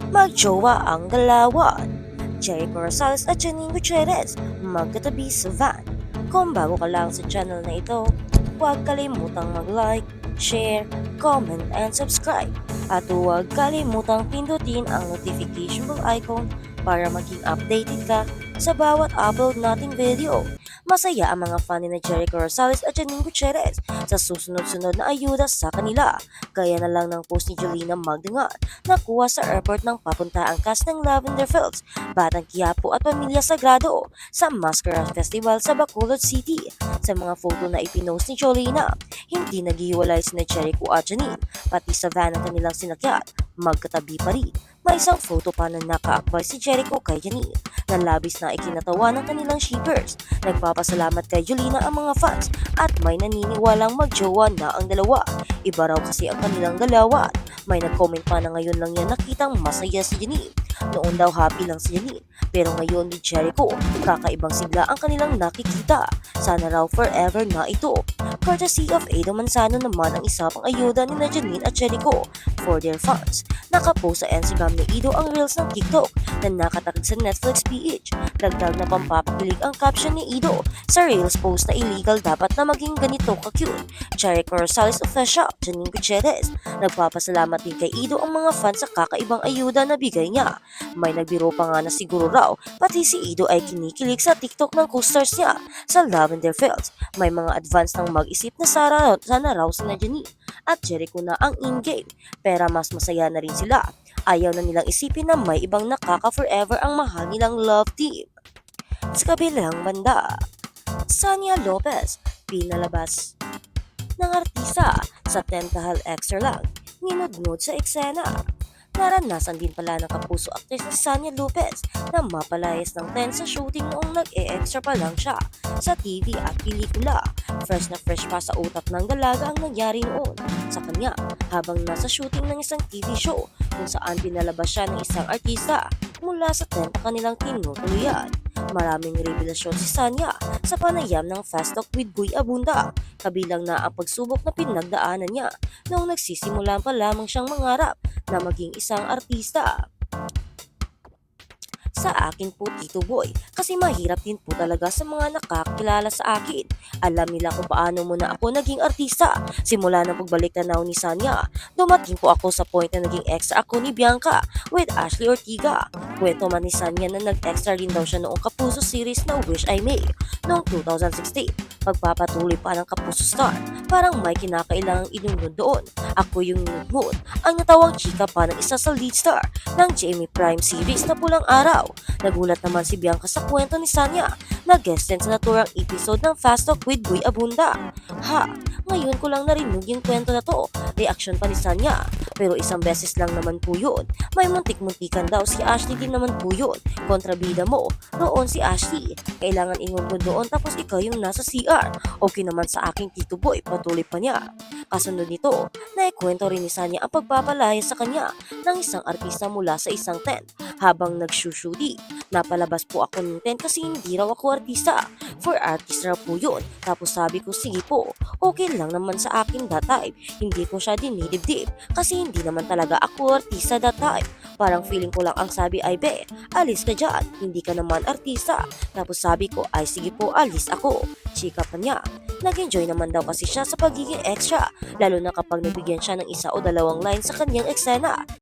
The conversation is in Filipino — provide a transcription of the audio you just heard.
magjowa ang dalawa. Jericho Rosales at Janine Gutierrez magkatabi sa van. Kung bago ka lang sa channel na ito, huwag kalimutang mag-like, share, comment, and subscribe. At huwag kalimutang pindutin ang notification bell icon para maging updated ka sa bawat upload nating video. Masaya ang mga fan ni na Jericho Rosales at Janine Gutierrez sa susunod-sunod na ayuda sa kanila. Gaya na lang ng post ni Jolina Magdangan na kuha sa airport ng papunta ang cast ng Lavender Fields, Batang Quiapo at Pamilya Sagrado sa Masquerade Festival sa Bacolod City. Sa mga photo na ipinost ni Jolina, hindi naghihiwalay sina Jericho at Janine, pati sa van ng kanilang sinakyat, magkatabi pa rin. May isang photo pa na nakaakbay si Jericho kay Janine na labis na ikinatawa ng kanilang shippers. Nagpapasalamat kay Jolina ang mga fans at may naniniwalang magjowa na ang dalawa. Iba raw kasi ang kanilang dalawa. May nag-comment pa na ngayon lang yan nakitang masaya si Janine. Noon daw happy lang si Janine, pero ngayon ni Jericho, kakaibang sigla ang kanilang nakikita. Sana raw forever na ito. Courtesy of Edo Manzano naman ang isa pang ayuda ni na Janine at Jericho for their fans. Nakapost sa Instagram ni Edo ang reels ng TikTok na nakatakig sa Netflix PH. Dagdag na pampapakilig ang caption ni Edo sa reels post na illegal dapat na maging ganito ka-cute. Jericho Rosales Official, Janine Gutierrez. Nagpapasalamat din kay Edo ang mga fans sa kakaibang ayuda na bigay niya. May nagbiro pa nga na siguro raw pati si Edo ay kinikilig sa TikTok ng co-stars niya sa Lavender Fields. May mga advance ng mag-isip na sana raw sina Janine at Jericho na ang in-game. Pero mas masaya na rin sila. Ayaw na nilang isipin na may ibang nakaka-forever ang mahal nilang love team. Sa kabilang banda, Sanya Lopez, pinalabas ng artista sa tentahal extra lang, ninudnud sa eksena. Naranasan din pala ng kapuso actress na Sanya Lopez na mapalayas ng tent sa shooting noong nag-e-extra pa lang siya sa TV at pelikula. Fresh na fresh pa sa utak ng dalaga ang nangyari noon sa kanya habang nasa shooting ng isang TV show kung saan pinalabas siya ng isang artista mula sa tent na kanilang tinutuluyan. Maraming revelasyon si Sanya sa panayam ng Fast Talk with Boy Abunda, kabilang na ang pagsubok na pinagdaanan niya noong nagsisimula pa lamang siyang mangarap na maging isang artista. Sa akin po, Tito Boy, kasi mahirap din po talaga sa mga nakakilala sa akin. Alam nila kung paano muna ako naging artista. Simula ng pagbalik tanaw ni Sanya, dumating po ako sa point na naging extra ako ni Bianca with Ashley Ortiga. Kwento man ni Sanya na nag-extra rin daw siya noong Kapuso series na Wish I May noong 2016. Pagpapatuloy pa ng Kapuso Star, parang may kinakailangang inunod doon. Ako yung nunod, ang natawang chika pa ng isa sa lead star ng Jamie Prime series na Pulang Araw. Nagulat naman si Bianca sa kwento ni Sanya na guest din sa naturang episode ng Fast Talk with Boy Abunda. Ha, ngayon ko lang narinig yung kwento na to. Reaction pa ni Sanya. Pero isang beses lang naman po yun. May muntik-muntikan daw si Ashley din naman po yun. Kontrabida mo, roon si Ashley. Kailangan ingod doon tapos ikaw yung nasa CR. Okay naman sa aking Tito Boy, patuloy pa niya. Kasunod nito, naikwento rin ni Sanya ang pagpapalaya sa kanya ng isang artista mula sa isang tent. Habang nagsushudi, napalabas po ako ng tent kasi hindi raw ako artista. For artist raw po yun. Tapos sabi ko, sige po, okay lang naman sa akin that time. Hindi ko siya dinidibdib kasi hindi naman talaga ako artista that time. Parang feeling ko lang ang sabi ay, be, alis ka dyan, hindi ka naman artista. Tapos sabi ko, ay sige po, alis ako. Chika pa niya. Nag-enjoy naman daw kasi siya sa pagiging extra, lalo na kapag nabigyan siya ng isa o dalawang line sa kanyang eksena.